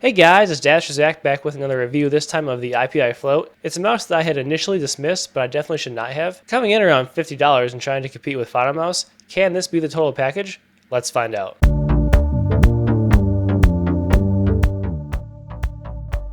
Hey guys, it's Zach back with another review, this time of the IPI Float. It's a mouse that I had initially dismissed, but I definitely should not have. Coming in around $50 and trying to compete with Finalmouse, can this be the total package? Let's find out.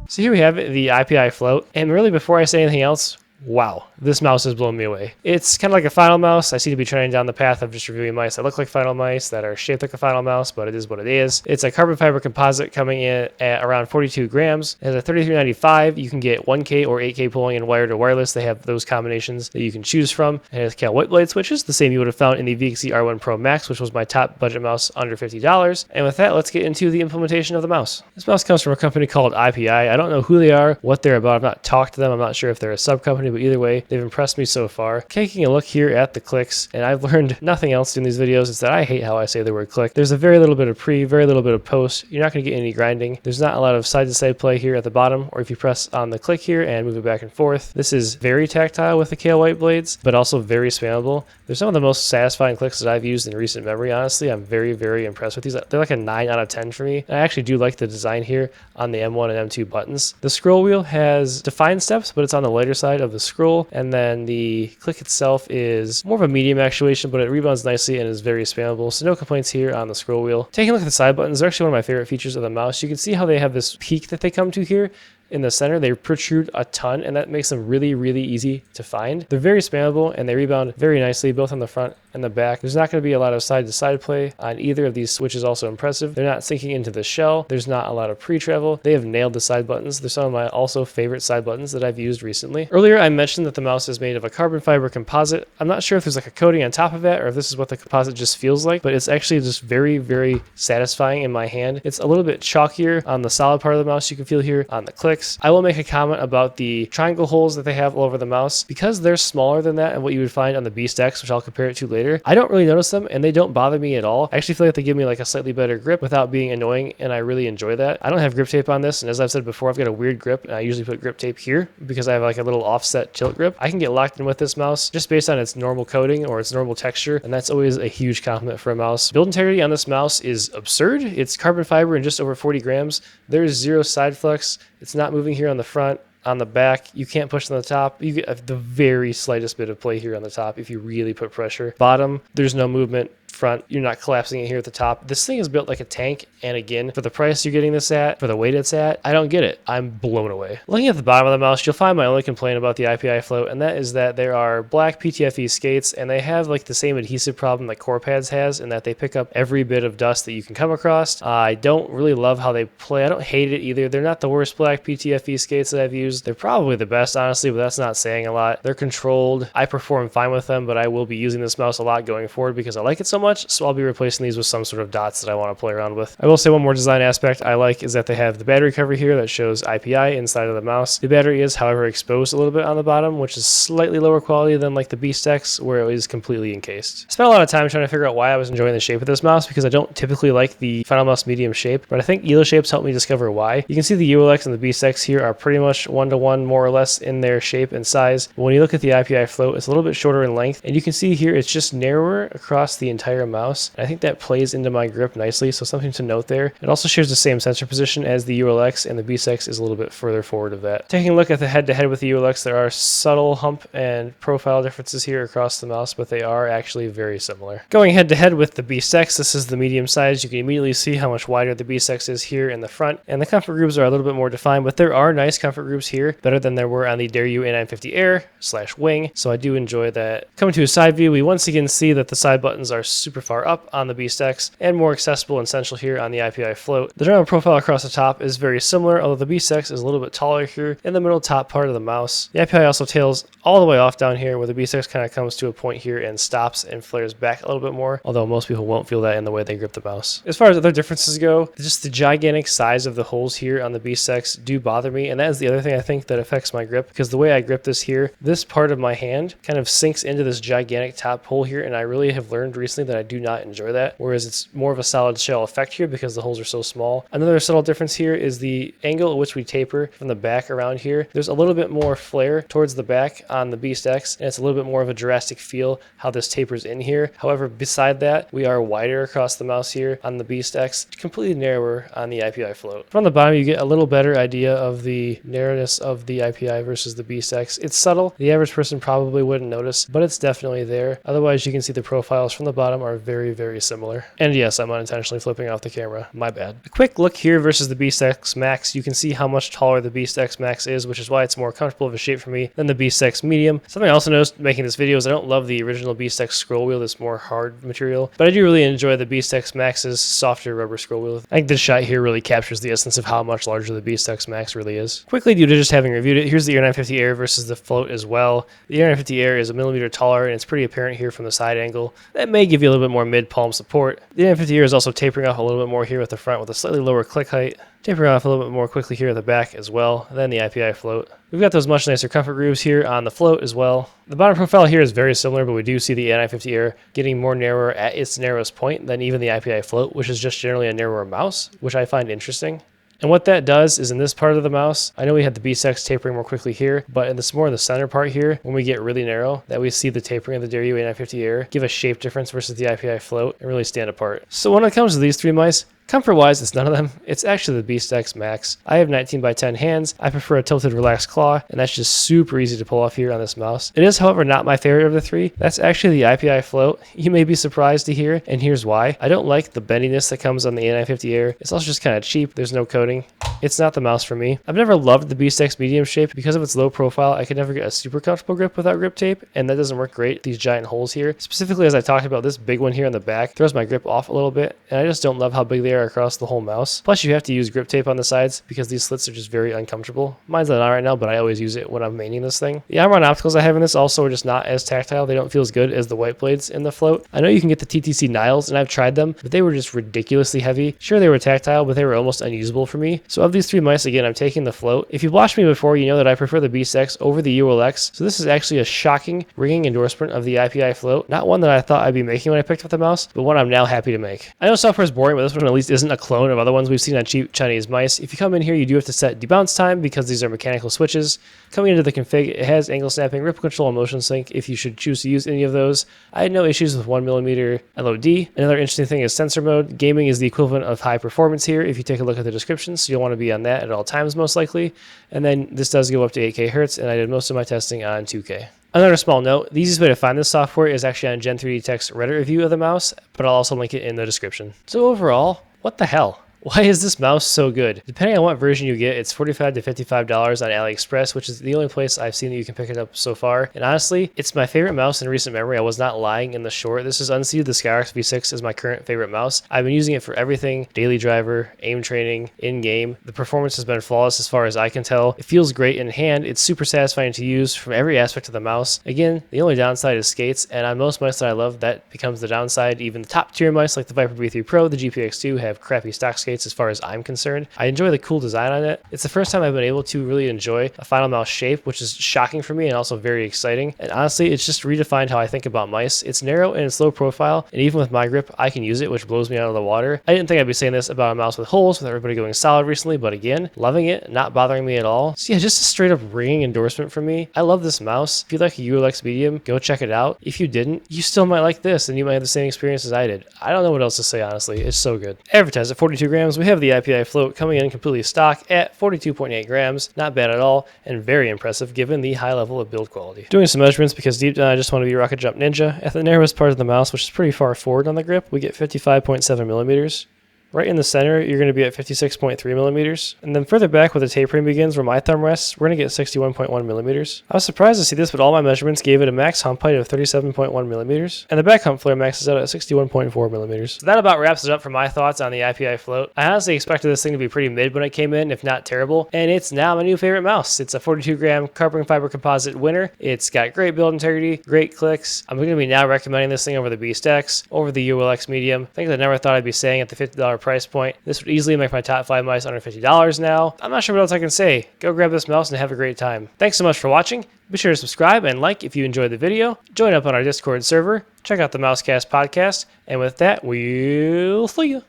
So here we have it, the IPI Float, and really before I say anything else, wow, this mouse has blown me away. It's kind of like a Finalmouse. I seem to be trending down the path of just reviewing mice that look like Finalmouse, that are shaped like a Finalmouse, but it is what it is. It's a carbon fiber composite coming in at around 42 grams. It has a $33.95. You can get 1K or 8K pulling and wired or wireless. They have those combinations that you can choose from. It has Cal white blade switches, the same you would have found in the VXE R1 Pro Max, which was my top budget mouse under $50. And with that, let's get into the implementation of the mouse. This mouse comes from a company called IPI. I don't know who they are, what they're about. I've not talked to them. I'm not sure if they're a sub company, but either way, they've impressed me so far. Taking a look here at the clicks, and I've learned nothing else in these videos, is that I hate how I say the word click. There's a very little bit of pre, very little bit of post. You're not going to get any grinding. There's not a lot of side-to-side play here at the bottom, or if you press on the click here and move it back and forth. This is very tactile with the Kale white blades, but also very spammable. They're some of the most satisfying clicks that I've used in recent memory, honestly. I'm very, very impressed with these. They're like a 9 out of 10 for me. I actually do like the design here on the M1 and M2 buttons. The scroll wheel has defined steps, but it's on the lighter side of the scroll, and then the click itself is more of a medium actuation, but it rebounds nicely and is very spammable, so no complaints here on the scroll wheel. Taking a look at the side buttons, they're actually one of my favorite features of the mouse. You can see how they have this peak that they come to here. In the center, they protrude a ton, and that makes them really, really easy to find. They're very spammable, and they rebound very nicely, both on the front and the back. There's not going to be a lot of side-to-side play on either of these, which is also impressive. They're not sinking into the shell. There's not a lot of pre-travel. They have nailed the side buttons. They're some of my also favorite side buttons that I've used recently. Earlier, I mentioned that the mouse is made of a carbon fiber composite. I'm not sure if there's like a coating on top of that, or if this is what the composite just feels like, but it's actually just very, very satisfying in my hand. It's a little bit chalkier on the solid part of the mouse. You can feel here on the clicks. I will make a comment about the triangle holes that they have all over the mouse. Because they're smaller than that and what you would find on the Beast X, which I'll compare it to later, I don't really notice them, and they don't bother me at all. I actually feel like they give me like a slightly better grip without being annoying, and I really enjoy that. I don't have grip tape on this, and as I've said before, I've got a weird grip, and I usually put grip tape here because I have like a little offset tilt grip. I can get locked in with this mouse just based on its normal coating or its normal texture, and that's always a huge compliment for a mouse. Build integrity on this mouse is absurd. It's carbon fiber and just over 40 grams. There's zero side flex. It's not moving here on the front. On the back, you can't push on the top. You get the very slightest bit of play here on the top if you really put pressure. Bottom, there's no movement. Front, you're not collapsing it here at the top. This thing is built like a tank, and again, for the price you're getting this at, for the weight it's at, I don't get it. I'm blown away. Looking at the bottom of the mouse, you'll find my only complaint about the IPI Float, and that is that there are black PTFE skates, and they have like the same adhesive problem that CorePads has, in that they pick up every bit of dust that you can come across. I don't really love how they play. I don't hate it either. They're not the worst black PTFE skates that I've used. They're probably the best, honestly, but that's not saying a lot. They're controlled. I perform fine with them, but I will be using this mouse a lot going forward because I like it so much, so I'll be replacing these with some sort of dots that I want to play around with. I will say one more design aspect I like is that they have the battery cover here that shows IPI inside of the mouse. The battery is, however, exposed a little bit on the bottom, which is slightly lower quality than like the Beast X, where it is completely encased. I spent a lot of time trying to figure out why I was enjoying the shape of this mouse, because I don't typically like the Finalmouse medium shape, but I think Eloshapes helped me discover why. You can see the ULX and the Beast X here are pretty much one-to-one, more or less, in their shape and size. But when you look at the IPI Float, it's a little bit shorter in length, and you can see here it's just narrower across the entire mouse. And I think that plays into my grip nicely, so something to note there. It also shares the same sensor position as the ULX, and the Beast X is a little bit further forward of that. Taking a look at the head-to-head with the ULX, there are subtle hump and profile differences here across the mouse, but they are actually very similar. Going head-to-head with the Beast X, this is the medium size. You can immediately see how much wider the Beast X is here in the front, and the comfort groups are a little bit more defined, but there are nice comfort groups here, better than there were on the Dareu A950 Air / Wing, so I do enjoy that. Coming to a side view, we once again see that the side buttons are super far up on the Beast X, and more accessible and central here on the IPI Float. The general profile across the top is very similar, although the Beast X is a little bit taller here in the middle top part of the mouse. The IPI also tails all the way off down here, where the Beast X kind of comes to a point here and stops and flares back a little bit more, although most people won't feel that in the way they grip the mouse. As far as other differences go, just the gigantic size of the holes here on the Beast X do bother me, and that is the other thing I think that affects my grip, because the way I grip this here, this part of my hand kind of sinks into this gigantic top hole here, and I really have learned recently personally that I do not enjoy that, whereas it's more of a solid shell effect here because the holes are so small. Another subtle difference here is the angle at which we taper from the back around here. There's a little bit more flare towards the back on the Beast X, and it's a little bit more of a drastic feel how this tapers in here. However, beside that, we are wider across the mouse here on the Beast X, completely narrower on the IPI float. From the bottom, you get a little better idea of the narrowness of the IPI versus the Beast X. It's subtle. The average person probably wouldn't notice, but it's definitely there. Otherwise, you can see the profiles from the bottom are very, very similar. And yes, I'm unintentionally flipping off the camera. My bad. A quick look here versus the Beast X Max. You can see how much taller the Beast X Max is, which is why it's more comfortable of a shape for me than the Beast X Medium. Something I also noticed making this video is I don't love the original Beast X scroll wheel, this more hard material, but I do really enjoy the Beast X Max's softer rubber scroll wheel. I think this shot here really captures the essence of how much larger the Beast X Max really is. Quickly, due to just having reviewed it, here's the Air 950 Air versus the float as well. The Air 950 Air is a millimeter taller, and it's pretty apparent here from the side angle. That may give you a little bit more mid-palm support. The Air 950 Air is also tapering off a little bit more here at the front with a slightly lower click height. Tapering off a little bit more quickly here at the back as well than the IPI float. We've got those much nicer comfort grooves here on the float as well. The bottom profile here is very similar, but we do see the N950 Air getting more narrower at its narrowest point than even the IPI float, which is just generally a narrower mouse, which I find interesting. And what that does is in this part of the mouse, I know we had the Beast X tapering more quickly here, but in this more in the center part here, when we get really narrow, that we see the tapering of the Dareu A950 Air give a shape difference versus the IPI float and really stand apart. So when it comes to these three mice, comfort-wise, it's none of them. It's actually the Beast X Max. I have 19 by 10 hands. I prefer a tilted relaxed claw, and that's just super easy to pull off here on this mouse. It is, however, not my favorite of the three. That's actually the IPI float. You may be surprised to hear, and here's why. I don't like the bendiness that comes on the A950 Air. It's also just kind of cheap. There's no coating. It's not the mouse for me. I've never loved the Beast X medium shape because of its low profile. I could never get a super comfortable grip without grip tape, and that doesn't work great. These giant holes here, specifically as I talked about, this big one here in the back throws my grip off a little bit, and I just don't love how big they are across the whole mouse. Plus, you have to use grip tape on the sides because these slits are just very uncomfortable. Mine's not on right now, but I always use it when I'm maining this thing. The Omron opticals I have in this also are just not as tactile. They don't feel as good as the white blades in the float. I know you can get the TTC Niles, and I've tried them, but they were just ridiculously heavy. Sure, they were tactile, but they were almost unusable for me. So of these three mice, again, I'm taking the float. If you've watched me before, you know that I prefer the Beast X over the ULX. So this is actually a shocking, ringing endorsement of the IPI float. Not one that I thought I'd be making when I picked up the mouse, but one I'm now happy to make. I know software is boring, but this one at least isn't a clone of other ones we've seen on cheap Chinese mice. If you come in here, you do have to set debounce time because these are mechanical switches. Coming into the config, it has angle snapping, ripple control, and motion sync if you should choose to use any of those. I had no issues with 1mm LOD. Another interesting thing is sensor mode. Gaming is the equivalent of high performance here if you take a look at the description, so you'll want to be on that at all times most likely. And then this does go up to 8K hertz, and I did most of my testing on 2K. Another small note, the easiest way to find this software is actually on Gen3D Tech's Reddit review of the mouse, but I'll also link it in the description. So overall, what the hell? Why is this mouse so good? Depending on what version you get, it's $45 to $55 on AliExpress, which is the only place I've seen that you can pick it up so far. And honestly, it's my favorite mouse in recent memory. I was not lying in the short. This is unseated. The Skyrox V6 is my current favorite mouse. I've been using it for everything, daily driver, aim training, in-game. The performance has been flawless as far as I can tell. It feels great in hand. It's super satisfying to use from every aspect of the mouse. Again, the only downside is skates, and on most mice that I love, that becomes the downside. Even the top tier mice like the Viper V3 Pro, the GPX2 have crappy stock skates as far as I'm concerned. I enjoy the cool design on it. It's the first time I've been able to really enjoy a Finalmouse shape, which is shocking for me and also very exciting. And honestly, it's just redefined how I think about mice. It's narrow and it's low profile, and even with my grip, I can use it, which blows me out of the water. I didn't think I'd be saying this about a mouse with holes with everybody going solid recently, but again, loving it, not bothering me at all. So yeah, just a straight up ringing endorsement from me. I love this mouse. If you like a ULX medium, go check it out. If you didn't, you still might like this and you might have the same experience as I did. I don't know what else to say, honestly. It's so good. Advertised at 42 grams, we have the IPI float coming in completely stock at 42.8 grams. Not bad at all, and very impressive given the high level of build quality. Doing some measurements because deep down I just want to be Rocket Jump Ninja. At the narrowest part of the mouse, which is pretty far forward on the grip, we get 55.7 millimeters. Right in the center, you're going to be at 56.3 millimeters. And then further back where the tapering begins, where my thumb rests, we're going to get 61.1 millimeters. I was surprised to see this, but all my measurements gave it a max hump height of 37.1 millimeters. And the back hump flare maxes out at 61.4 millimeters. So that about wraps it up for my thoughts on the IPI float. I honestly expected this thing to be pretty mid when it came in, if not terrible. And it's now my new favorite mouse. It's a 42 gram carbon fiber composite winner. It's got great build integrity, great clicks. I'm going to be now recommending this thing over the Beast X, over the ULX medium. Things I never thought I'd be saying at the $50 price point. This would easily make my top 5 mice under $50 now. I'm not sure what else I can say. Go grab this mouse and have a great time. Thanks so much for watching. Be sure to subscribe and like if you enjoyed the video. Join up on our Discord server. Check out the Mousecast podcast. And with that, we'll see you.